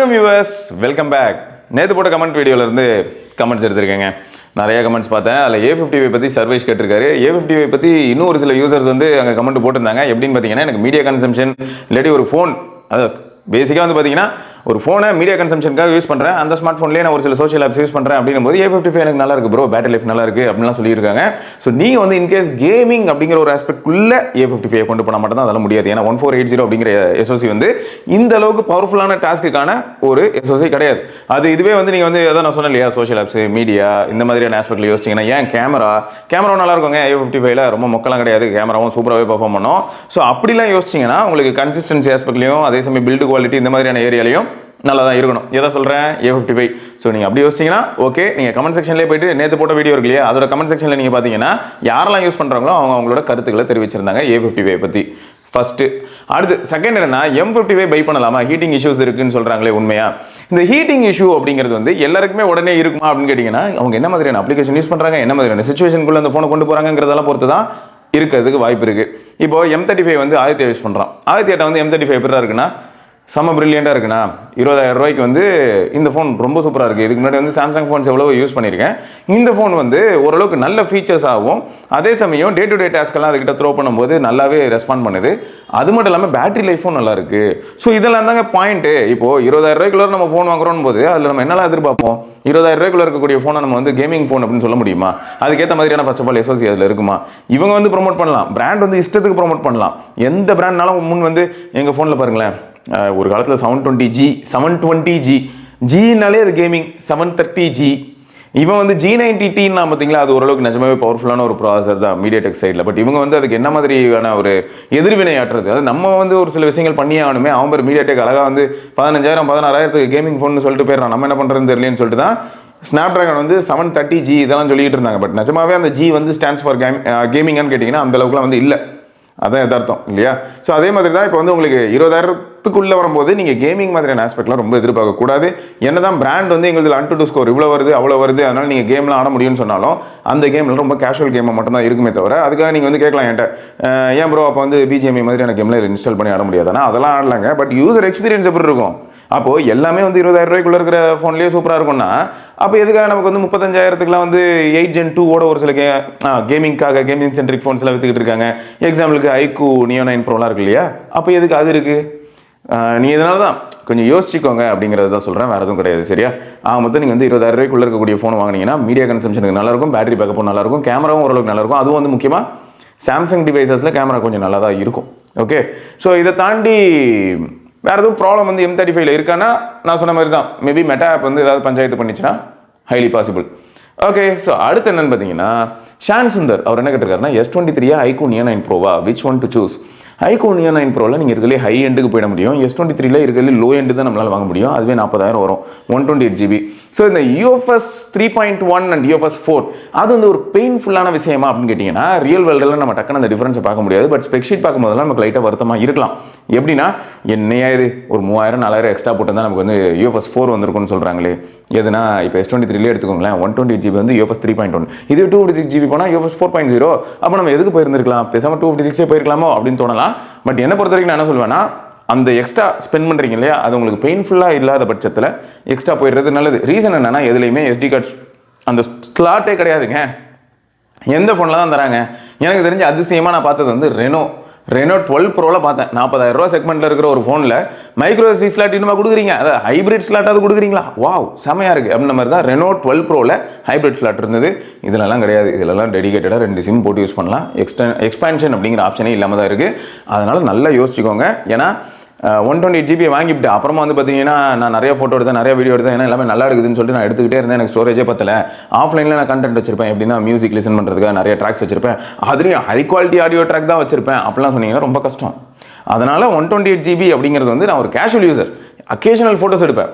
வணக்கம் viewers, welcome back. நேற்று போட்ட கமெண்ட் வீடியோலேருந்து கமெண்ட்ஸ் எடுத்திருக்கேங்க. நிறைய கமெண்ட்ஸ் பார்த்தேன். அதில் A50 பற்றி சர்வேஷ் கேட்டிருக்காரு. A50 பற்றி இன்னும் ஒரு சில யூசர்ஸ் வந்து அங்கே கமெண்ட் போட்டிருந்தாங்க. எப்படின்னு பார்த்தீங்கன்னா, எனக்கு மீடியா கன்சம்ஷன் இல்லாட்டி ஒரு ஃபோன், அது பேசிக்காக வந்து பார்த்தீங்கன்னா ஒரு ஃபோனை மீடியா கன்சம்ஷனுக்காக யூஸ் பண்ணுறேன், அந்த ஸ்மார்ட் ஃபோன்லேயே நான் ஒரு சில சோஷியல் ஆப்ஸ் யூஸ் பண்ணுறேன் அப்படின்னும் போது A55 எனக்கு நல்லா இருக்குது ப்ரோ, பேட்டரி லைஃப் நல்லா இருக்குது அப்படின்லாம் சொல்லியிருக்காங்க. ஸோ நீங்கள் வந்து இன்கேஸ் கேமிங் அப்படிங்கிற ஒரு ஆஸ்பெக்ட்குள்ளே A55 கொண்டு போனால் மட்டும் தான் அதெல்லாம் முடியாது. ஏன்னா 1480 அப்படிங்கிற SoC வந்து இந்த அளவுக்கு பவர்ஃபுல்லான டாஸ்க்குக்கான ஒரு SoC கிடையாது. அது இதுவே வந்து நீங்கள் வந்து எதாவது நான் சொன்னேன் இல்லையா, சோஷியல் ஆப்ஸ், மீடியா, இந்த மாதிரியான ஆஸ்பெக்டில் யோசிச்சிங்கன்னா, ஏன் கேமரா நல்லா இருக்குங்க. A55ல ரொம்ப மொக்கலாம் கிடையாது, கேமராவும் சூப்பராகவே பர்ஃபார்ம் பண்ணோம். ஸோ அப்படிலாம் யோசிச்சிங்கன்னா உங்களுக்கு கன்சிஸ்டன்சி ஆஸ்பெக்ட்லையும் அதே சமயம் பில்டு குவாலிட்டி இந்த மாதிரியான ஏரியாலையும் நல்லா தான் இருக்கணும். எதை சொல்கிறேன், A55. ஸோ நீங்கள் அப்படி யோசிச்சிங்கன்னா ஓகே. நீங்கள் கமெண்ட் செக்ஷன்லேயே போயிட்டு நேற்று போட்ட வீடியோ இருக்கு இல்லையா, அதோட கமெண்ட் செக்ஷனில் நீங்கள் பார்த்தீங்கன்னா யாரெல்லாம் யூஸ் பண்ணுறாங்களோ அவங்களோட கருத்துக்களை தெரிவிச்சிருந்தாங்க A55 பற்றி. ஃபர்ஸ்ட். அடுத்து செகண்ட் என்னன்னா, M55 பை பண்ணலாமா, ஹீட்டிங் இஷ்யூஸ் இருக்குன்னு சொல்கிறாங்களே உண்மையா? இந்த ஹீட்டிங் இஷ்யூ அப்படிங்கிறது வந்து எல்லாருக்குமே உடனே இருக்குமா அப்படின்னு கேட்டிங்கன்னா, அவங்க என்ன மாதிரியான அப்ளிகேஷன் யூஸ் பண்ணுறாங்க, என்ன மாதிரியான சுச்சுவேஷனுக்குள்ள அந்த ஃபோனை கொண்டு போகிறாங்கிறதெல்லாம் பொறுத்து தான் இருக்கிறதுக்கு வாய்ப்பு இருக்குது. இப்போ M35 வந்து ஆதித்யா யூஸ் பண்ணுறான். ஆதித்யாட்ட வந்து M35 எப்படி இருக்குன்னா செம்ம பிரில்லியண்டாக இருக்குண்ணா, 20,000 ரூபாய்க்கு வந்து இந்த ஃபோன் ரொம்ப சூப்பராக இருக்குது. இதுக்கு முன்னாடி வந்து சாம்சங் ஃபோன்ஸ் எவ்வளோ யூஸ் பண்ணியிருக்கேன். இந்த ஃபோன் வந்து ஓரளவுக்கு நல்ல ஃபீச்சர்ஸ் ஆகும், அதே சமயம் டே டு டே டாஸ்க்கெல்லாம் அதுக்கிட்ட த்ரோ பண்ணும்போது நல்லாவே ரெஸ்பாண்ட் பண்ணுது. அது மட்டும் இல்லாமல் பேட்டரி லைஃபும் நல்லா இருக்குது. ஸோ இதெல்லாம் தாங்க பாயிண்ட்டு. இப்போது 20,000 ரூபாய்க்குள்ள நம்ம ஃபோன் வாங்குறோம் போது அதில் நம்ம என்னெல்லாம் எதிர்பார்ப்போம்? 20,000 ரூபாய்க்குள்ள இருக்கக்கூடிய ஃபோனை நம்ம வந்து கேமிங் ஃபோன் அப்படின்னு சொல்ல முடியுமா? அதுக்கேற்ற மாதிரியான ஃபர்ஸ்ட் ஆஃப் ஆல் SoC அதில் இருக்குமா? இவங்க வந்து ப்ரொமோட் பண்ணலாம், பிராண்ட் வந்து இஷ்டத்துக்கு ப்ரொமோட் பண்ணலாம். எந்த பிராண்ட்னாலும் முன் வந்து எங்கள் ஃபோனில் பாருங்களேன், ஒரு காலத்தில் 720G ஜினாலே அது கேமிங், 730G. இவன் வந்து G90T பார்த்தீங்களா, அது ஓரளவுக்கு நிஜமாவே பவர்ஃபுல்லான ஒரு ப்ராசஸர் தான் MediaTek சைடில். பட் இவங்க வந்து அதுக்கு என்ன மாதிரியான ஒரு எதிர்வினை ஆற்றுறது, அது நம்ம வந்து ஒரு சில விஷயங்கள் பண்ணியே ஆகணுமே. அவன் பேர் MediaTek அழகாக வந்து 15,000 16,000 கேமிங் ஃபோன் சொல்லிட்டு போயிடறான், நம்ம என்ன பண்ணுறதுன்னு தெரியலன்னு சொல்லிட்டு தான் ஸ்னாப்ட்ராகன் வந்து 730G இதெல்லாம் சொல்லிட்டு இருந்தாங்க. பட் நிஜமாவே அந்த G வந்து ஸ்டாண்ட்ஸ் ஃபார் கேமிங்னு கேட்டிங்கன்னா அந்த அளவுக்குலாம் வந்து இல்லை, அதான் எதார்த்தம் இல்லையா? ஸோ அதே மாதிரி தான் இப்போ வந்து உங்களுக்கு 20,000க்குள்ளே வரும்போது நீங்கள் கேமிங் மாதிரியான ஆஸ்பெக்ட்லாம் ரொம்ப எதிர்பார்க்கக்கூடாது. என்ன தான் பிராண்ட் வந்து எங்களுக்கு Antutu ஸ்கோர் இவ்வளோ வருது அவ்வளோ வருது, அதனால் நீங்கள் கேம்லாம் ஆட முடியும்னு சொன்னாலும் அந்த கேமில் ரொம்ப கேஷுவல் கேமை மட்டும் தான் இருக்குமே தவிர, அதுக்காக நீங்கள் வந்து கேட்கலாம் என்கிட்ட, ஏன் ப்ரோ அப்போ வந்து BGMI மாதிரியான கேமில் இன்ஸ்டால் பண்ணி ஆட முடியாதுன்னா, அதெல்லாம் ஆடலாங்க. பட் யூசர் எக்ஸ்பீரியன்ஸ் எப்படி இருக்கும்? அப்போது எல்லாமே வந்து 20,000 ரூபாய்க்குள்ளே இருக்கிற ஃபோன்லேயே சூப்பராக இருக்கும்னா, அப்போ எதுக்காக நமக்கு வந்து 35,000க்குலாம் வந்து 8 Gen 2 ஒரு சில கேமிங்காக கேமிங் சென்ட்ரிக் ஃபோன்ஸ்லாம் விற்றுக்கிட்டு இருக்காங்க. எக்ஸாம்பிளுக்கு iQOO Neo 9 Proலாம் இருக்கு இல்லையா, அப்போ எதுக்கு அது இருக்குது? நீ இதனால தான் கொஞ்சம் யோசிச்சுக்கோங்க அப்படிங்கிறது தான் சொல்கிறேன், வேறு எதுவும் கிடையாது. சரியா? மொத்தம் நீங்கள் வந்து 20,000 ரூபாய்க்குள்ளே இருக்கக்கூடிய ஃபோன் வாங்கினீங்கன்னா மீடியா கன்சம்ஷனுக்கு நல்லாயிருக்கும், பேட்டரி பேக்கப்பும் நல்லாயிருக்கும், கேமராவும் ஓரளவுக்கு நல்லாயிருக்கும். அதுவும் வந்து முக்கியமாக சாம்சங் டிவைசஸில் கேமரா கொஞ்சம் நல்லா தான் இருக்கும். ஓகே. ஸோ இதை தாண்டி வேறு எதுவும் ப்ராப்ளம் வந்து M35ல இருக்கான்னா, நான் சொன்ன மாதிரி தான், மேபி மெட்டா ஆப் வந்து ஏதாவது பஞ்சாயத்து பண்ணிச்சுன்னா ஹைலி பாசிபிள். ஓகே. ஸோ அடுத்து என்னன்னு பார்த்தீங்கன்னா, ஷான் சுந்தர் அவர் என்ன கேட்டிருக்காருன்னா, S23 iQOO Neo 9 Pro which one to choose? iQOO Neo 9 Proவில் நீங்கள் இருக்கிறதுலே ஹை எண்டுக்கு போயிட முடியும். S23ல இருக்கிறதுலே லோ எண்டு தான் நம்மளால் வாங்க முடியும். அதுவே 40,000 வரும், 128GB. ஸோ இந்த UFS 3.1 அண்ட் UFS 4 அது வந்து ஒரு பெயின்ஃபுல்லான விஷயமா அப்படின்னு கேட்டிங்கன்னா, ரியல் வேர்ல்டில் நம்ம டக்குன்னு அந்த டிஃபரன்ஸை பார்க்க முடியாது. பட் ஸ்பெக்ஷீட் பார்க்கும்போதெல்லாம் நமக்கு லைட்டாக வருத்தமாக இருக்கலாம். எப்படின்னா, என்னையா இது ஒரு 3,000 4,000 எக்ஸ்ட்ரா போட்டு தான் நமக்கு வந்து UFS 4 வந்திருக்குன்னு சொல்கிறாங்களே. எதுனா இப்போ S23லே எடுத்துக்கோங்களேன், 128GB வந்து UFS 3.1, இது 256GB போனால் UFS 4.0. அப்போ நம்ம எதுக்கு போயிருந்துருக்கலாம், பேசாமல் 256 போயிருக்கலாமோ அப்படின்னு தோணலாம். பட் என்னை பொறுத்த வரைக்கும் நான் என்ன சொல்லுவேன்னா, அந்த எக்ஸ்ட்ரா ஸ்பெண்ட் பண்ணுறீங்க இல்லையா, அது உங்களுக்கு பெயின்ஃபுல்லாக இல்லாத பட்சத்தில் எக்ஸ்ட்ரா போயிடுறது நல்லது. ரீசன் என்னென்னா, எதுலேயுமே SD கார்ட்ஸ் அந்த ஸ்லாட்டே கிடையாதுங்க. எந்த ஃபோனில் தான் தராங்க? எனக்கு தெரிஞ்ச அதிசயமாக நான் பார்த்தது வந்து ரெனோ 12 Proவில் பார்த்தேன். 40,000 ரூபா செக்மெண்ட்டில் இருக்கிற ஒரு ஃபோனில் மைக்ரோ SD ஸ்லாட் இன்னுமா கொடுக்குறீங்க, அதாவது ஹைப்ரிட் ஸ்லாட்டாவது கொடுக்குறீங்களா? வாவ், செமையாக இருக்குது அப்படின்ற மாதிரி தான் ரெனோ 12 Proவில் ஹைப்ரிட் ஸ்லாட் இருந்தது. இதிலெல்லாம் கிடையாது. இதிலெல்லாம் டெடிகேட்டடாக 2 சிம் போட்டு யூஸ் பண்ணலாம். எக்ஸ்பேன்ஷன் அப்படிங்கிற ஆப்ஷனே இல்லாமல் தான் இருக்குது. அதனால் நல்லா யோசிச்சுக்கோங்க. ஏன்னா 128GB வாங்கிவிட்டு அப்புறமா வந்து பார்த்தீங்கன்னா, நான் நிறைய ஃபோட்டோ எடுத்தேன், நிறைய வீடியோ எடுத்தேன், ஏன்னா எல்லாமே நல்லா இருக்குதுன்னு சொல்லிட்டு நான் எடுத்துக்கிட்டே இருந்தேன். எனக்கு ஸ்டோரேஜே பத்தல. ஆஃப்லைனில் நான் கண்டென்ட் வச்சிருப்பேன், எப்படின்னா மியூசிக் லிசன் பண்ணுறதுக்காக நிறைய ட்ராக்ஸ் வச்சிருப்பேன், அதுலேயும் ஹை குவாலிட்டி ஆடியோ ட்ராக் தான் வச்சிருப்பேன். அப்படிலாம் சொன்னீங்கன்னா ரொம்ப கஷ்டம். அதனால் 128GB அப்படிங்கிறது வந்து நான் ஒரு கேஷுவல் யூசர், அக்கேஷனல் ஃபோட்டோஸ் எடுப்பேன்,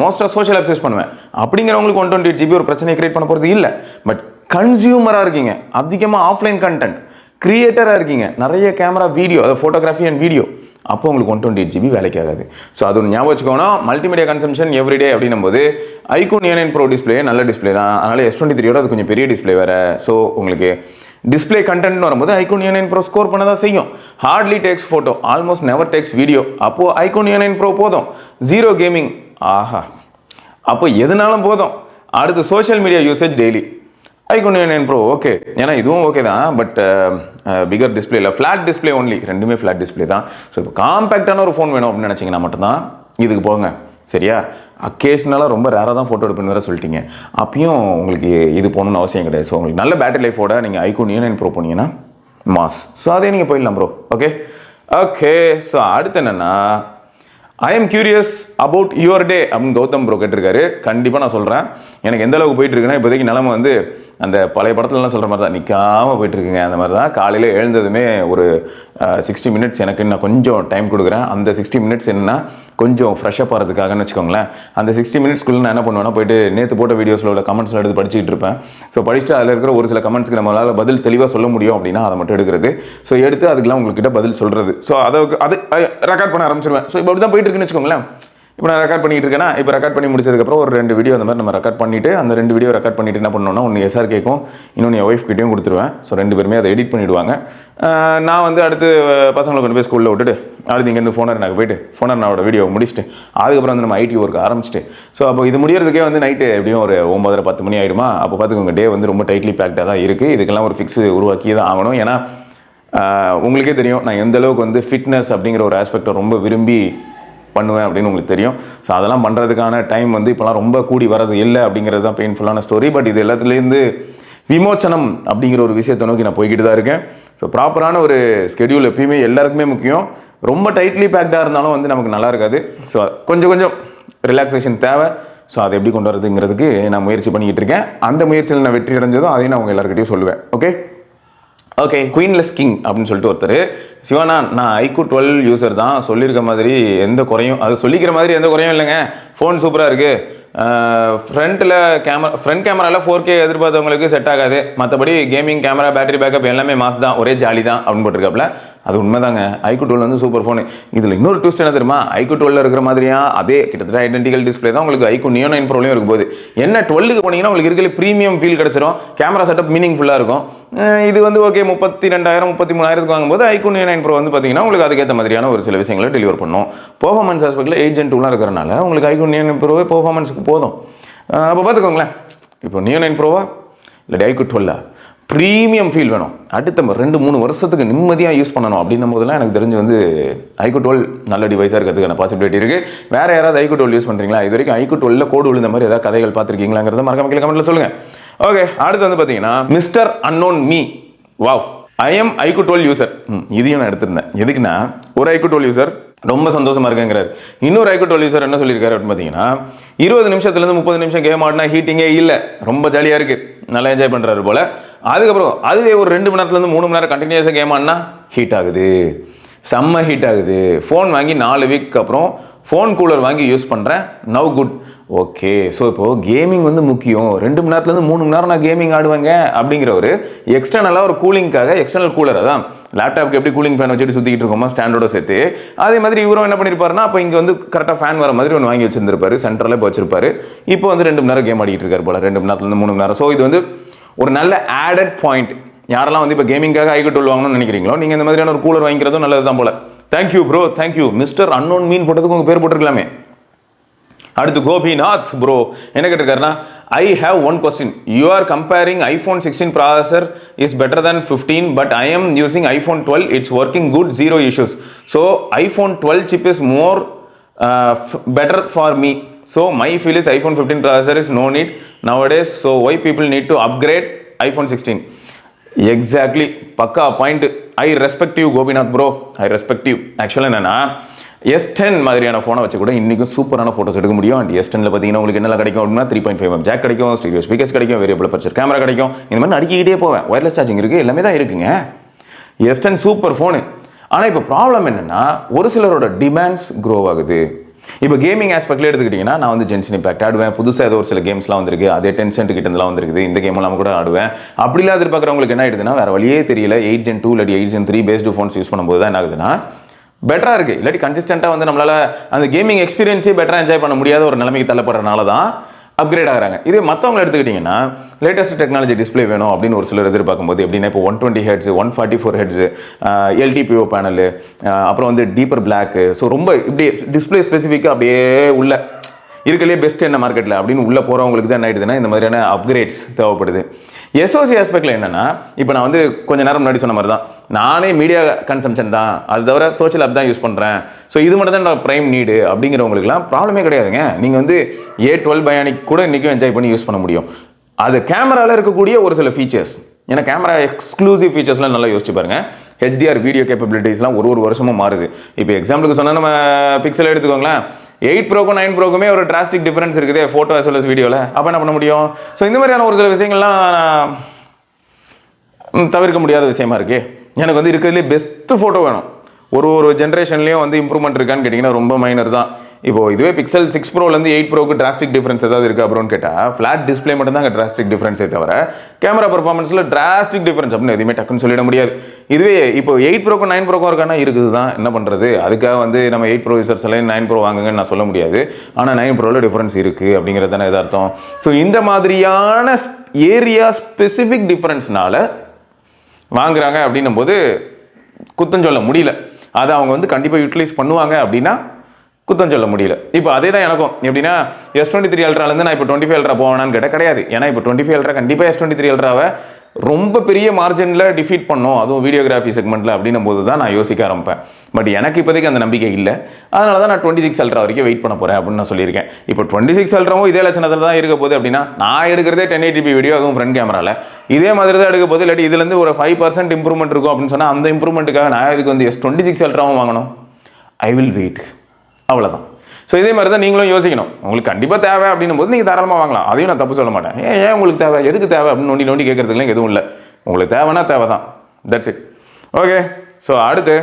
மோஸ்ட்டாக சோஷியல் ஆப்ஸ் யூஸ் பண்ணுவேன். அப்படிங்கிறவங்களுக்கு 128GB ஒரு பிரச்சனையை கிரியேட் பண்ண போகிறது இல்லை. பட் கன்சியூமராக இருக்கீங்க, அதிகமாக ஆஃப்லைன் கண்டென்ட் கிரியேட்டராக இருக்கீங்க, நிறைய கேமரா வீடியோ, அதாவது ஃபோட்டோகிராஃபி அண்ட் வீடியோ, அப்போ உங்களுக்கு 128GB வேலைக்கு ஆகாது. ஸோ அது ஒரு ஞாபகம் வச்சுக்கோணும். மல்டிமீடியா கன்சம்ஷன் எவ்ரிடே அப்படின்னும் போது iQOO Neo 9 Pro டிஸ்பிளே நல்ல டிஸ்பிளே தான். அதனால் S23யோட அது கொஞ்சம் பெரிய டிஸ்பிளே வேறு. ஸோ உங்களுக்கு டிஸ்பிளே கண்டென்ட் வரும்போது iQOO Neo 9 Pro ஸ்கோர் பண்ண தான் செய்யும். Hardly takes photo, almost never takes video. அப்போது iQOO Neo 9 Pro போதும். ஜீரோ கேமிங் ஆஹா, அப்போ எதுனாலும் போதும். அடுத்து social media usage daily iQOO Neo 9 Pro okay, ஏன்னா இதுவும் ஓகே தான். பட் பிகர் டிஸ்பிளே இல்லை, ஃப்ளாட் டிஸ்பிளே ஒன்லி, ரெண்டுமே ஃப்ளாட் டிஸ்பிளே தான். ஸோ இப்போ காம்பேக்டான ஒரு ஃபோன் வேணும் அப்படின்னு நினச்சிங்கன்னா மட்டும்தான் இதுக்கு போங்க. சரியா? அக்கேஷனலாக ரொம்ப ரேராக தான் ஃபோட்டோ எடுப்புன்னு வேறு சொல்லிட்டீங்க. அப்பயும் உங்களுக்கு இது போகணுன்னு அவசியம் கிடையாது. ஸோ உங்களுக்கு நல்ல பேட்டரி லைஃபோட நீங்கள் iQOO Neo 9 Pro போனீங்கன்னா மாஸ். ஸோ அதே நீங்கள் போயிடலாம் ப்ரோ. Okay okay. ஸோ அடுத்து என்னென்னா, I am curious about your day அப்படின்னு கௌதம் ப்ரோ கேட்டிருக்காரு. கண்டிப்பாக நான் சொல்கிறேன். எனக்கு எந்த அளவுக்கு போயிட்டு இருக்குன்னா, இப்போதைக்கு நிலமை வந்து அந்த பழைய படத்துலலாம் சொல்கிற மாதிரி தான், நிற்காமல் போயிட்டுருக்குங்க. அந்த மாதிரி தான். காலையில் எழுந்ததுமே ஒரு 60 மினிட்ஸ் எனக்கு நான் கொஞ்சம் டைம் கொடுக்குறேன். அந்த 60 மினிட்ஸ் என்னன்னா கொஞ்சம் ஃப்ரெஷ்ஷப் ஆகிறதுக்காகன்னு வச்சுக்கோங்களேன். அந்த 60 மினிட்ஸ்க்குள்ளே நான் என்ன பண்ணுவேன்னா, போயிட்டு நேற்று போட்ட வீடியோஸில் உள்ள கமெண்ட்ஸில் எடுத்து படிச்சுட்டு இருப்பேன். ஸோ படிச்சுட்டு அதில் இருக்கிற ஒரு சில கமெண்ட்ஸ்க்கு நம்மளால் பதில் தெளிவாக சொல்ல முடியும் அப்படின்னா அதை மட்டும் எடுக்கிறது. ஸோ எடுத்து அதுக்கெல்லாம் உங்கள்கிட்ட பதில் சொல்கிறது. ஸோ அது ரெக்கார்ட் பண்ண ஆரம்பிச்சிருவேன். ஸோ இப்போ அப்படி தான் போயிட்டு இருக்குன்னு வச்சுக்கோங்களேன். இப்போ நான் ரெக்கார்ட் பண்ணிட்டு இருக்கேன்னா, இப்போ ரெக்கார்ட் பண்ணி முடிச்சதுக்கப்புறம் ஒரு 2 வீடியோ அந்த மாதிரி நம்ம ரெக்கார்ட் பண்ணிவிட்டு, அந்த 2 வீடியோ ரெக்கார்ட் பண்ணிவிட்டு என்ன பண்ணணும்னா, ஒன்று எஸ்ஆர் கேட்கும், இன்னொன்று என் ஒய்ஃப் கிட்டேயும் கொடுத்துருவேன். ஸோ 2 பேருமே அதை எடிட் பண்ணிவிடுவாங்க. நான் வந்து அடுத்து பசங்களை கொண்டு போய் ஸ்கூலில் விட்டுட்டு அடுத்து இங்கேருந்து ஃபோனர் எனக்கு போயிட்டு ஃபோனர் வீடியோவை முடிச்சுட்டு அதுக்கப்புறம் வந்து நம்ம ஐடி ஒர்க் ஆரம்பிச்சிட்டு, ஸோ அப்போ இது முடியறதுக்கே வந்து நைட்டு எப்படியும் ஒரு 9:30-10 மணி ஆகிடுமா. அப்போ பார்த்துக்கோங்க, டே வந்து ரொம்ப டைட்லி பேக்டாக தான் இருக்குது. இதுக்கெல்லாம் ஒரு ஃபிக்ஸ் உருவாக்கி தான் ஆகணும். ஏன்னா உங்களுக்கே தெரியும் நான் எந்த அளவுக்கு வந்து ஃபிட்னஸ் அப்படிங்கிற ஒரு ஆஸ்பெக்டை ரொம்ப விரும்பி பண்ணுவேன் அப்படின்னு உங்களுக்கு தெரியும். ஸோ அதெல்லாம் பண்ணுறதுக்கான டைம் வந்து இப்போலாம் ரொம்ப கூடி வரது இல்லை அப்படிங்கிறது தான் பெயின்ஃபுல்லான ஸ்டோரி. பட் இது எல்லாத்துலேருந்து விமோச்சனம் அப்படிங்கிற ஒரு விஷயத்தை நோக்கி நான் போய்கிட்டு தான் இருக்கேன். ஸோ ப்ராப்பரான ஒரு ஸ்கெடியூல் எப்பயுமே எல்லாருக்குமே முக்கியம். ரொம்ப டைட்லி பேக்டாக இருந்தாலும் வந்து நமக்கு நல்லா இருக்காது. ஸோ கொஞ்சம் கொஞ்சம் ரிலாக்ஸேஷன் தேவை. ஸோ அதை எப்படி கொண்டு வரதுங்கிறதுக்கு நான் முயற்சி பண்ணிக்கிட்டு இருக்கேன். அந்த முயற்சியில் நான் வெற்றி அடைஞ்சதும் அதையும் நான் உங்கள் எல்லாருக்கிட்டையும் சொல்லுவேன். ஓகே குயின்லெஸ் கிங் அப்படின்னு சொல்லிட்டு ஒருத்தர், சிவானா நான் iQOO 12 யூசர் தான், சொல்லியிருக்க மாதிரி எந்த குறையும், அது சொல்லிக்கிற மாதிரி எந்த குறையும் இல்லைங்க. ஃபோன் சூப்பராக இருக்குது. ஃப்ரண்ட் கேமராவில் 4K எதிர்பார்த்தவங்களுக்கு செட் ஆகாது. மற்றபடி கேமிங் கேமரா பேட்டரி பேக்கப் எல்லாமே மாஸ் தான், ஒரே ஜாலி தான் அப்படின்னு போட்டிருக்காப்புல. அது உண்மைதாங்க. iQOO 12 வந்து சூப்பர் ஃபோனு. இதில் இன்னொரு ட்விஸ்ட் என்ன தெரியுமா, iQOO 12 இருக்கிற மாதிரியா அதே கிட்டத்தட்ட ஐடென்டிக்கல் டிஸ்பிளே தான் உங்களுக்கு iQOO Neo 9 Proலையும் இருக்கும் போது. என்ன 12க்கு போனீங்கன்னா உங்களுக்கு இருக்கிற ப்ரீமியம் ஃபீல் கிடச்சிரும். கேமரா செட்டப் மீனிங்ஃபுல்லாக இருக்கும். இது வந்து ஓகே 32,000 33,000 வாங்கும்போது iQOO Neo 9 Pro வந்து பார்த்தீங்கன்னா உங்களுக்கு அதுக்கேற்ற மாதிரியான ஒரு சில விஷயங்களை டெலிவர் பண்ணும். பெர்ஃபார்மன்ஸ் ஆஸ்பெக்டில் 8 Gen 2 இருக்கிறனால உங்களுக்கு iQOO Neo 9 Pro பெர்ஃபார்மன்ஸுக்கு போதும். அப்போ பார்த்துக்கோங்களேன், இப்போ Neo 9 Pro இல்லை iQOO 12 ப்ரீமியம் ஃபீல் வேணும், அடுத்த 2-3 வருஷத்துக்கு நிம்மதியாக யூஸ் பண்ணணும் அப்படின்னும் போதெல்லாம் எனக்கு தெரிஞ்சு வந்து iQOO 12 நல்ல டிவைஸாக இருக்கிறதுக்கான பாசிபிலிட்டி இருக்குது. வேறு யாராவது iQOO 12 யூஸ் பண்ணுறீங்களா? இது வரைக்கும் iQOO 12 கோடு விழுந்த மாதிரி ஏதாவது கதைகள் பார்த்துருக்கீங்களாங்கிறத மறக்காம கீழே கமெண்ட்டில் சொல்லுங்கள். ஓகே, அடுத்து வந்து பார்த்தீங்கன்னா mister unknown me, wow I am iQOO 12 user. இதையும் நான் எடுத்திருந்தேன். எதுக்குன்னா ஒரு iQOO 12 யூசர் ரொம்ப சந்தோஷமா இருக்குங்கிறார். இன்னொரு iQOO 12 யூசர் என்ன சொல்லியிருக்காரு அப்படின்னு பார்த்தீங்கன்னா, 20 நிமிஷத்துலேருந்து 30 நிமிஷம் கேம் ஆடினா ஹீட்டிங்கே இல்லை, ரொம்ப ஜாலியாக இருக்குது, நல்லா என்ஜாய் பண்ணுறாரு போல். அதுக்கப்புறம் அதுவே ஒரு 2 மணி நேரத்துலேருந்து 3 மணி நேரம் கண்டினியூஸாக கேம் ஆடினா ஹீட் ஆகுது, செம்ம ஹீட் ஆகுது. ஃபோன் வாங்கி 4 வீக் அப்புறம் ஃபோன் கூலர் வாங்கி யூஸ் பண்ணுறேன், நவ் குட். ஓகே, ஸோ இப்போது கேமிங் வந்து முக்கியம். 2 மணி நேரத்துலேருந்து 3 மணி நேரம் நான் கேமிங் ஆடுவேங்க அப்படிங்கிற ஒரு எக்ஸ்டர்னலாக ஒரு கூலிங்காக எக்ஸ்டர்னல் கூலர், அதான் லேப்டாப்க்கு எப்படி கூலிங் ஃபேன் வச்சுட்டு சுற்றிக்கிட்டு இருக்கோமா ஸ்டாண்டோட சேர்த்து, அதே மாதிரி இவரும் என்ன பண்ணியிருப்பாருன்னா, அப்போ இங்கே வந்து கரெக்டாக ஃபேன் வர மாதிரி ஒன்று வாங்கி வச்சிருந்திருப்பாரு, சென்டரில் இப்போ வச்சிருப்பாரு. இப்போ வந்து 2 மணி நேரம் கேம் ஆடிட்டு இருக்காரு போல, 2 மணி நேரத்துலேருந்து 3 மணி நேரம். ஸோ இது வந்து ஒரு நல்ல ஆடட் பாயிண்ட். யாரெல்லாம் வந்து இப்போ கேமிங்காக iQOO 12 வாங்கணும்னு நினைக்கிறீங்களோ, நீங்கள் இந்த மாதிரியான ஒரு கூலர் வாங்கிக்கிறதும் நல்லது தான் போல. Thank you bro, thank you. Mister unknown மீன் போட்டதுக்கு உங்கள் பேர் போட்டிருக்கலாமே. அடுத்து கோபிநாத் ப்ரோ என்ன கேட்டிருக்காருன்னா, I have one question. You are comparing iPhone 16 processor is better than 15, but I am using iPhone 12, it's working good, zero issues. So iPhone 12 chip is more better for me. So my feel is iPhone 15 processor is no need nowadays. So why people need to upgrade iPhone 16? Exactly, பக்கா point. I respect you Gopinath bro, I respect you. ஆக்சுவலாக என்னன்னா, S10 மாதிரியான ஃபோனை வச்சு கூட இன்றைக்கும் சூப்பரான photos எடுக்க முடியும். அண்ட் S10ல பார்த்தீங்கன்னா உங்களுக்கு என்னெல்லாம் கிடைக்கும் அப்படின்னா 3.5mm ஜாக் கிடைக்கும், ஸ்டீரியோ ஸ்பீக்கர்ஸ் கிடைக்கும், வேரியபிள் அபர்ச்சர் கேமரா கிடைக்கும். இந்த மாதிரி அடிக்கிட்டே போவேன். ஒயர்லெஸ் சார்ஜிங் இருக்குது, எல்லாமே தான் இருக்குங்க. S10 super phone. ஆனால் இப்போ ப்ராப்ளம் என்னென்னா, ஒரு சிலரோட டிமாண்ட்ஸ் க்ரோ ஆகுது. இப்போ கேமிங் ஆஸ்பெக்ட்ல எடுத்துக்கிட்டிங்கன்னா, நான் வந்து ஜென்ஷன் இம்பாக்ட் ஆடுவேன், புதுசாக ஏதோ ஒரு சில கேம்ஸ்லாம் வந்திருக்கு, அதே Tencent கிட்ட இருந்தெல்லாம் வந்திருக்குது, இந்த கேம் எல்லாம் கூட ஆடுவேன். அப்படிலாம் எதிர்பார்க்குறவங்களுக்கு என்ன ஆயிடுதுன்னா, வேறு வழியே தெரியல, 8 Gen 2 இல்லாட்டி 8 Gen 3 பேஸ்டு ஃபோன்ஸ் யூஸ் பண்ணும்போது தான் என்ன ஆகுதுன்னா, பெட்டராக இருக்குது. இல்லாட்டி கன்சிஸ்டண்ட்டாக வந்து நம்மளால் அந்த கேமிங் எக்ஸ்பீரியன்ஸே பெட்டராக என்ஜாய் பண்ண முடியாத ஒரு நிலைமைக்கு தள்ளப்படுறதுனால தான் அப்கிரேட் ஆகிறாங்க. இதே மற்றவங்களை எடுத்துக்கிட்டிங்கன்னா, லேட்டஸ்ட் டெக்னாலஜி டிஸ்பிளே வேணும் அப்படின்னு ஒரு சிலர் எதிர்பார்க்கும்போது எப்படின்னா, இப்போ 120 Hz 144 Hz LTPO பேனலு, அப்புறம் வந்து டீப்பர் பிளாக்கு, ஸோ ரொம்ப இப்படி டிஸ்பிளே ஸ்பெசிஃபிக்காக அப்படியே உள்ள இருக்கலையே பெஸ்ட் என்ன மார்க்கெட்டில் அப்படின்னு உள்ளே போகிறவங்களுக்கு தான் என்ன ஆயிடுதுன்னா இந்த மாதிரியான அப்கிரேட்ஸ் தேவைப்படுது. எஸ்ஓசி ஆஸ்பெக்டில் என்னென்னா, இப்போ நான் வந்து கொஞ்சம் நேரம் முன்னாடி சொன்ன மாதிரி தான், நானே மீடியா கன்சம்ஷன் தான், அது தவிர சோஷியல் ஆப் தான் யூஸ் பண்ணுறேன், ஸோ இது மட்டும் தான் நான் ப்ரைம் நீடு அப்படிங்கிறவங்களுக்குலாம் ப்ராப்ளமே கிடையாதுங்க. நீங்கள் வந்து A12 பயானிக் கூட இன்றைக்கும் என்ஜாய் பண்ணி யூஸ் பண்ண முடியும். அது கேமராவில் இருக்கக்கூடிய ஒரு சில ஃபீச்சர்ஸ், ஏன்னா கேமரா எக்ஸ்க்ளூசிவ் ஃபீச்சர்ஸ்லாம் நல்லா யோசிச்சு பாருங்கள். ஹெச்டிஆர் வீடியோ கேப்பபிலிட்டிஸ்லாம் ஒரு வருஷமும் மாறுது. இப்போ எக்ஸாம்பிளுக்கு சொன்னால் நம்ம பிக்சல் எடுத்துக்கோங்களேன், 8 ப்ரோக்கும் 9 ப்ரோக்குமே ஒரு டிராஸ்டிக் டிஃபரன்ஸ் இருக்குது ஃபோட்டோ as well as வீடியோவில். அப்போ என்ன பண்ண முடியும்? ஸோ இந்த மாதிரியான ஒரு சில விஷயங்கள்லாம் தவிர்க்க முடியாத விஷயமா இருக்குது. எனக்கு வந்து இருக்கிறதுலே பெஸ்ட்டு ஃபோட்டோ வேணும். ஒரு ஜென்ரேஷன்லேயும் வந்து இம்ப்ரூவ்மெண்ட் இருக்கான்னு கேட்டிங்கன்னா ரொம்ப மைனர் தான். இப்போ இதுவே பிக்சல் 6 ப்ரோலேருந்து 8 ப்ரோக்கு டிராஸ்டிக் டிஃபரன்ஸ் ஏதாவது இருக்கா அப்படின்னு கேட்டால், ஃப்ளாட் டிஸ்பிளே மட்டும் தான் அங்கே டிராஸ்டிக் டிஃபரன்ஸே தவிர கேமரா பர்ஃபார்மன்ஸில் டிராஸ்டிக் டிஃபரன்ஸ் அப்படின்னு எதுவுமே டக்குன்னு சொல்லிட முடியாது. இதுவே இப்போ 8 ப்ரோக்கும் 9 ப்ரோக்கும் இருக்கானா இருக்குது தான், என்ன பண்ணுறது? அதுக்காக வந்து நம்ம 8 ப்ரோ யூசர்ஸ் எல்லாம் 9 ப்ரோ வாங்குங்கன்னு நான் சொல்ல முடியாது. ஆனால் 9 ப்ரோவில் டிஃபரன்ஸ் இருக்குது அப்படிங்கிறது தானே எதார்த்தம். ஸோ இந்த மாதிரியான ஏரியா ஸ்பெசிஃபிக் டிஃபரன்ஸ்னால வாங்குறாங்க அப்படின்னும் போது குத்தம் சொல்ல முடியல. அதை அவங்க வந்து கண்டிப்பாக யூட்டிலைஸ் பண்ணுவாங்க அப்படின்னா குத்தம் சொல்ல முடியல. இப்போ அதே தான் எனக்கும் எப்படின்னா, S23 அல்ட்ராலேருந்து நான் இப்போ 25 அல்ட்ரா போவேனான்னு கேட்டால் கிடையாது. ஏன்னா இப்போ 25 அல்ட்ரா கண்டிப்பாக S23 அல்ட்ராவை ரொம்ப பெரிய மார்ஜினில் டிஃபீட் பண்ணோம், அதுவும் வீடியோகிராஃபி செக்மெண்ட்டில் அப்படின்னும் போது தான் நான் யோசிக்க ஆரம்பிப்பேன். பட் எனக்கு இப்போதைக்கு அந்த நம்பிக்கை இல்லை. அதனால தான் நான் 26 அல்ட்ரா வரைக்கும் வெயிட் பண்ண போகிறேன் அப்படின்னு நான் சொல்லியிருக்கேன். இப்போ 26 அல்ட்ராவும் இதே லட்சணத்தில் தான் இருக்க போகுது. அப்படின்னா நான் எடுக்கிறதே 1080p வீடியோ, அதுவும் ஃப்ரண்ட் கேமராவில் இதே மாதிரி தான் எடுக்க போகுது. இல்லாட்டி இதுலேருந்து ஒரு 5% இம்ப்ரூவ்மெண்ட் இருக்கும் அப்படின்னு சொன்னால் அந்த இம்ப்ரூவ்மெண்ட்டுக்காக நான் இதுக்கு வந்து S26 அல்ட்ராவும் வாங்கணும். ஐ வில் வெயிட், அவ்வளோதான். ஸோ இதே மாதிரி தான் நீங்களும் யோசிக்கணும். உங்களுக்கு கண்டிப்பாக தேவை அப்படின்னும் போது நீங்கள் தாராளமாக வாங்கலாம். அதையும் நான் தப்பு சொல்ல மாட்டேன். ஏன் உங்களுக்கு தேவை, எதுக்கு தேவை அப்படின்னு நோண்டி கேட்கறதுக்குலாம் எதுவும் இல்லை. உங்களுக்கு தேவைன்னா தேவை தான், தட்ஸ் இட். ஓகே, ஸோ அடுத்து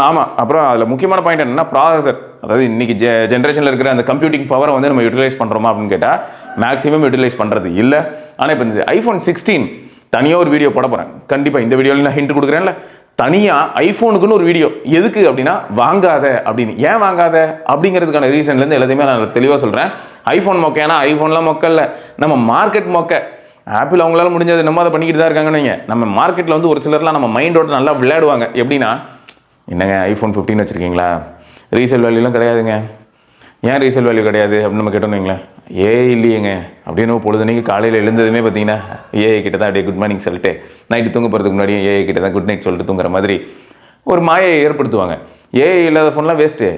ஆமாம், அப்புறம் அதில் முக்கியமான பாயிண்ட் என்னென்னா ப்ராசஸர். அதாவது இன்றைக்கி ஜென்ரேஷனில் இருக்கிற அந்த கம்ப்யூட்டிங் பவரை வந்து நம்ம யூட்டிலைஸ் பண்ணுறோமா அப்படின்னு கேட்டால் மேக்ஸிமம் யூட்டிலைஸ் பண்ணுறது இல்லை. ஆனால் இப்போ இந்த iPhone 16 தனியாக ஒரு வீடியோ போட போகிறேன். கண்டிப்பாக இந்த வீடியோவில் நான் ஹிண்ட் கொடுக்குறேன்ல, தனியாக ஐஃபோனுக்குன்னு ஒரு வீடியோ. எதுக்கு அப்படின்னா வாங்காத அப்படின்னு. ஏன் வாங்காத அப்படிங்கிறதுக்கான ரீசன்லேருந்து எல்லாத்தையுமே நான் தெளிவாக சொல்கிறேன். ஐஃபோன் மொக்க, ஏன்னா ஐஃபோன்லாம் மொக்க இல்லை, நம்ம மார்க்கெட் மொக்க. ஆப்பிள் அவங்களால முடிஞ்சது நம்ம அதை பண்ணிக்கிட்டு தான் இருக்காங்கன்னு வைங்க. நம்ம மார்க்கெட்டில் வந்து ஒரு சிலர்லாம் நம்ம மைண்டோட நல்லா விளையாடுவாங்க. எப்படின்னா, என்னங்க iPhone 15 வச்சுருக்கீங்களா, ரீசேல் வேல்யூலாம் கிடையாதுங்க. ஏன் ரீசேல் வேல்யூ கிடையாது அப்படின்னு நம்ம கேட்டோம் வைங்களேன். இல்லையேங்க அப்படின்னு பொழுதுனைக்கு காலையில் எழுந்ததுமே பார்த்தீங்கன்னா ஏஐ கிட்ட தான் அப்படியே குட் மார்னிங் சொல்லிட்டு, நைட்டு தூங்க போகிறதுக்கு முன்னாடியே ஏஐ கிட்ட தான் குட் நைட் சொல்லிட்டு தூங்குற மாதிரி ஒரு மாயை ஏற்படுத்துவாங்க. ஏஐ இல்லாத ஃபோன்லாம் வேஸ்ட்டு,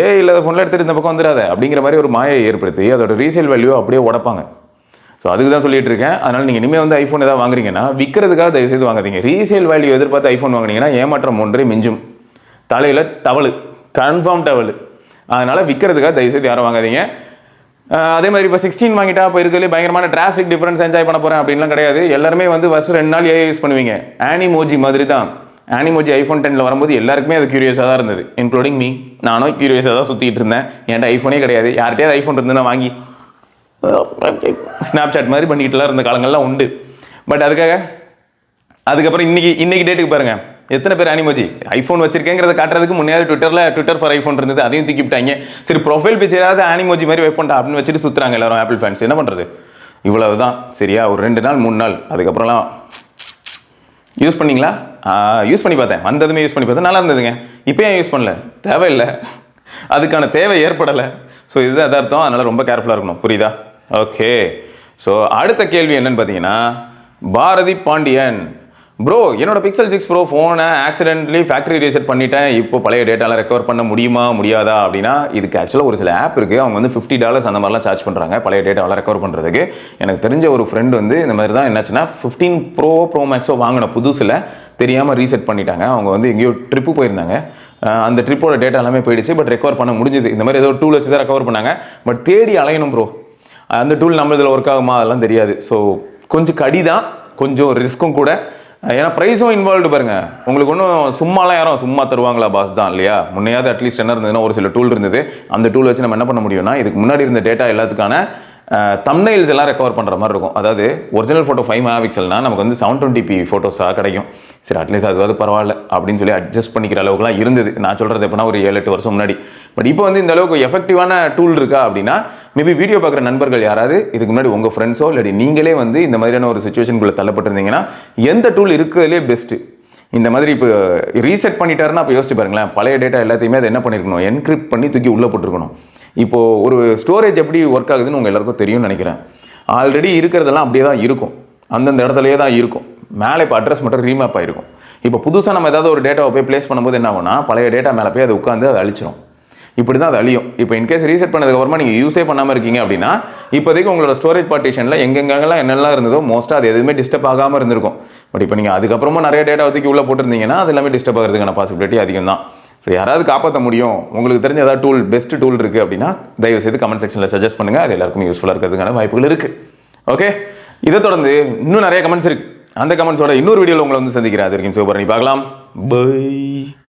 ஏஐ இல்லாத ஃபோன்லாம் எடுத்துகிட்டு இந்த பக்கம் வந்துடாத அப்படிங்கிற மாதிரி ஒரு மாயை ஏற்படுத்தி அதோட ரீசேல் வேல்யூ அப்படியே உடப்பாங்க. ஸோ அதுக்கு தான் சொல்லிட்டு இருக்கேன். அதனால் நீங்கள் இனிமேல் வந்து ஐஃபோன் ஏதாவது வாங்குறீங்கன்னா விற்கிறதுக்காக தயவுசெய்து வாங்காதீங்க. ரீசேல் வேல்யூ எதிர்பார்த்து ஐஃபோன் வாங்கினீங்கன்னா ஏமாற்றம் ஒன்றே மிஞ்சும். தலையில் டவலு, கன்ஃபார்ம் டவலு. அதனால் விற்கிறதுக்காக தயவுசெய்து யாரும் வாங்காதீங்க. அதே மாதிரி இப்போ 16 வாங்கிட்டா இப்போ இருக்கிறதுலே பயங்கரமான டிராஸ்டிக் டிஃபரன்ஸ் என்ஜாய் பண்ண போகிறேன் அப்படின்லாம் கிடையாது. எல்லாருமே வந்து ஃபஸ்ட்டு 2 நாள் ஏஐ யூஸ் பண்ணுவீங்க. ஆனிமோஜி மாதிரி தான். ஆனிமோஜி iPhone 10 வரும்போது எல்லாருக்குமே அது கியூரியஸாக தான் இருந்தது, இன்க்ளூடிங் மீ. நானும் கியூரியஸாக தான் சுற்றிட்டு இருந்தேன். என்கிட்ட ஐஃபோனே கிடையாது. யார்கிட்டயாவது ஐஃபோன் இருந்ததுன்னா வாங்கி ஸ்னாப்சாட் மாதிரி பண்ணிக்கிட்டுலாம் இருந்த காலங்கள்லாம் உண்டு. பட் அதுக்கப்புறம் இன்னைக்கு டேட்டுக்கு பாருங்கள், எத்தனை பேர் ஆனிமோஜி ஐஃபோன் வச்சிருக்கேங்கிறத காட்டுறதுக்கு முன்னாடி ட்விட்டர் ஃபார் ஐஃபோன் இருந்தது, அதையும் தூக்கிவிட்டாங்க. சரி, ப்ரொஃபைல் பிக்சராவது ஆனிமோஜி மாதிரி வைப்போண்டா அப்படின்னு வச்சுட்டு சுற்றுறாங்க எல்லாரும் ஆப்பிள் ஃபேன்ஸ். என்ன பண்ணுறது, இவ்வளவு தான். சரியா, ஒரு 2 நாள் 3 நாள் அதுக்கப்புறம்லாம் யூஸ் பண்ணிங்களா? யூஸ் பண்ணி பார்த்தேன், வந்ததுமே யூஸ் பண்ணி பார்த்தேன், நல்லா இருந்ததுங்க. இப்போ ஏன் யூஸ் பண்ணல? தேவையில்லை, அதுக்கான தேவை ஏற்படலை. ஸோ இதுதான் எதார்த்தம். அதனால் ரொம்ப கேர்ஃபுல்லாக இருக்கணும், புரியுதா? ஓகே, ஸோ அடுத்த கேள்வி என்னன்னு பார்த்தீங்கன்னா, பாரதி பாண்டியன் ப்ரோ, என்னோட Pixel 6 Pro ஃபோனை ஆக்சிடென்ட்லி ஃபேக்ட்ரி ரீசெட் பண்ணிட்டேன். இப்போ பழைய டேட்டாலாம் ரெக்கவர் பண்ண முடியாதா அப்படின்னா, இதுக்கு ஆக்சுவலாக ஒரு சில ஆப் இருக்குது. அவங்க வந்து $50 அந்த மாதிரிலாம் சார்ஜ் பண்ணுறாங்க பழைய டேட்டாவெல்லாம் ரெக்கவர் பண்ணுறதுக்கு. எனக்கு தெரிஞ்ச ஒரு ஃப்ரெண்டு வந்து இந்த மாதிரி தான் என்னாச்சுன்னா 15 Pro Maxோ வாங்கின புதுசில் தெரியாமல் ரீசெட் பண்ணிட்டாங்க. அவங்க வந்து எங்கேயோ ட்ரிப்பு போயிருந்தாங்க. அந்த ட்ரிப்போட டேட்டா எல்லாமே போயிடுச்சு. பட் ரெக்கவர் பண்ண முடிஞ்சது. இந்த மாதிரி ஏதோ டூல் வச்சு தான் ரெக்கவர் பண்ணாங்க. பட் தேடி அலையணும் ப்ரோ. அந்த டூல் நம்ம இதில் ஒர்க் ஆகுமா அதெல்லாம் தெரியாது. ஸோ கொஞ்சம் கடி தான், கொஞ்சம் ரிஸ்க்கும் கூட. ஏன்னா ப்ரைஸும் இன்வால்வ்டு பாருங்கள். உங்களுக்கு ஒன்றும் சும்மாலாம் யாரும் சும்மா தருவாங்களா பாஸ் தான் இல்லையா? முன்னையாவது அட்லீஸ்ட் என்ன இருந்ததுன்னா ஒரு சில டூல் இருந்தது. அந்த டூல் வச்சு நம்ம என்ன பண்ண முடியும்னா, இதுக்கு முன்னாடி இருந்த டேட்டா எல்லாத்துக்கான தம்ப்நெயில்ஸ் எல்லாம் ரெக்கவர் பண்ணுற மாதிரி இருக்கும். அதாவது ஒரிஜினல் ஃபோட்டோ 5 MP நமக்கு வந்து 720p ஃபோட்டோஸாக கிடைக்கும். சரி, அட்லீஸ்ட் அதுவாது பரவாயில்ல அப்படின்னு சொல்லி அட்ஜஸ்ட் பண்ணிக்கிற அளவுக்குலாம் இருந்தது. நான் சொல்கிறது எப்போனா ஒரு 7-8 வருஷம் முன்னாடி. பட் இப்போ வந்து இந்த அளவுக்கு எஃபெக்டிவான டூல் இருக்கா அப்படின்னா, மேபி வீடியோ பார்க்குற நண்பர்கள் யாராவது இதுக்கு முன்னாடி உங்கள் ஃப்ரெண்ட்ஸோ இல்லாட்டி நீங்களே வந்து இந்த மாதிரியான ஒரு சுச்சுவேஷனுக்குள்ளே தள்ளப்பட்டிருந்தீங்கன்னா, எந்த டூல் இருக்கிறதுலே பெஸ்ட்டு? இந்த மாதிரி இப்போ ரீசெட் பண்ணிட்டாருன்னா அப்போ யோசிச்சு பாருங்களேன். பழைய டேட்டா எல்லாத்தையுமே அதை என்ன பண்ணியிருக்கணும், என்கிரிப்ட் பண்ணி தூக்கி உள்ளே போட்டுருக்கணும். இப்போது ஒரு ஸ்டோரேஜ் எப்படி ஒர்க் ஆகுதுன்னு உங்கள் எல்லாருக்கும் தெரியும்னு நினைக்கிறேன். ஆல்ரெடி இருக்கிறதெல்லாம் அப்படியே தான் இருக்கும், அந்தந்த இடத்துலையே தான் இருக்கும். மேலே இப்போ அட்ரஸ் மட்டும் ரீமேப் ஆகிருக்கும். இப்போ புதுசாக நம்ம ஏதாவது ஒரு டேட்டாவை போய் ப்ளேஸ் பண்ணும்போது என்ன ஆகும்னா பழைய டேட்டா மேலே போய் அது உட்காந்து அதை அழிச்சிடும். இப்படி தான் அது அழியும். இப்போ இன்கேஸ் ரீசெட் பண்ணதுக்கப்புறமா நீங்கள் யூஸே பண்ணாமல் இருக்கீங்க அப்படின்னா இப்போதைக்கு உங்களோட ஸ்டோரேஜ் பார்ட்டிஷனில் எங்கெங்கெல்லாம் என்னெல்லாம் இருந்ததோ மோஸ்ட்டாக அது எதுவுமே டிஸ்டர்ப் ஆகாமல் இருந்திருக்கும். பட் இப்போ நீங்கள் அதுக்கப்புறமா நிறைய டேட்டா தூக்கி உள்ளே போட்டிருந்தீங்கன்னா அது எல்லாமே டிஸ்டர்ப் ஆகிறதுக்கான பாசிபிலிட்டி அதிகம் தான். ஸோ யாராவது காப்பாற்ற முடியும், உங்களுக்கு தெரிஞ்ச ஏதாவது டூல், பெஸ்ட் டூல் இருக்குது அப்படின்னா தயவுசெய்து கமெண்ட் செக்ஷனில் சஜஸ்ட் பண்ணுங்கள். அது எல்லாருக்கும் யூஸ்ஃபுல்லாக இருக்கிறதுக்கான வாய்ப்புகள் இருக்குது. ஓகே, இதை தொடர்ந்து இன்னும் நிறைய கமெண்ட்ஸ் இருக்குது. அந்த கமெண்ட்ஸோட இன்னொரு வீடியோவில் உங்களை வந்து சந்திக்கிறேன். அது வரைக்கும் சூப்பர் பண்ணி பார்க்கலாம். பை.